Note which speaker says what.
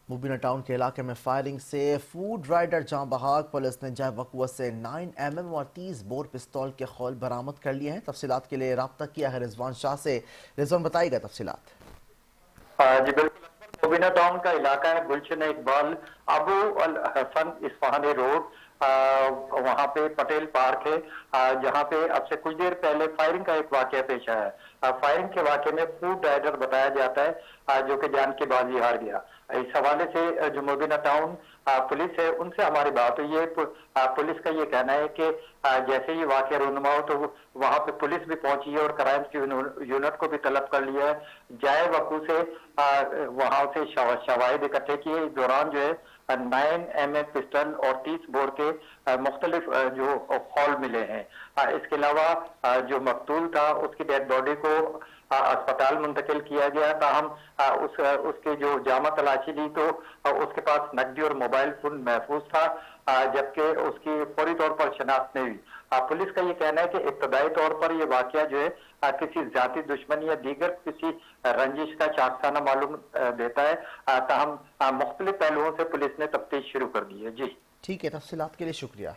Speaker 1: مبینہ ٹاؤن کے علاقے میں فائرنگ سے فوڈ رائڈر جاں بحق، پولیس نے جائے وقوع سے 9mm اور 30 بور پستول کے خول برآمد کر لیے ہیں۔ تفصیلات کے لیے رابطہ کیا ہے رضوان شاہ سے۔ رضوان بتائے گا تفصیلات۔
Speaker 2: جی بالکل اکبر، مبینہ ٹاؤن کا علاقہ ہے گلشن اقبال ابو الحسن اصفہانی روڈ، وہاں پہ پٹیل پارک ہے، جہاں پہ اب سے کچھ دیر پہلے فائرنگ کا ایک واقعہ پیش آیا ہے۔ فائرنگ کے واقعے میں فوڈ رائڈر بتایا جاتا ہے جو کہ جان کی بازی ہار گیا۔ اس حوالے سے جو مبینہ ٹاؤن پولیس ہے ان سے ہماری بات ہوئی ہے۔ پولیس کا یہ کہنا ہے کہ جیسے یہ واقعہ رونما ہو تو وہاں پہ پولیس بھی پہنچی ہے اور کرائم کی یونٹ کو بھی طلب کر لیا ہے۔ جائے وقوع سے وہاں سے شواہد اکٹھے کیے، اس دوران جو ہے 9mm پسٹل اور 30 بور کے مختلف جو خول ملے ہیں۔ اس کے علاوہ جو مقتول تھا اس کی ڈیڈ باڈی کو اسپتال منتقل کیا گیا، تاہم اس کے جو جامع تلاشی لی تو اس کے پاس نقدی اور موبائل فون محفوظ تھا، جبکہ اس کی فوری طور پر شناخت نہیں ہوئی۔ پولیس کا یہ کہنا ہے کہ ابتدائی طور پر یہ واقعہ جو ہے کسی ذاتی دشمنی یا دیگر کسی رنجش کا چاکسانہ معلوم دیتا ہے، تاہم مختلف پہلوؤں سے پولیس نے تفتیش شروع کر دی ہے۔ جی
Speaker 1: ٹھیک ہے، تفصیلات کے لیے شکریہ۔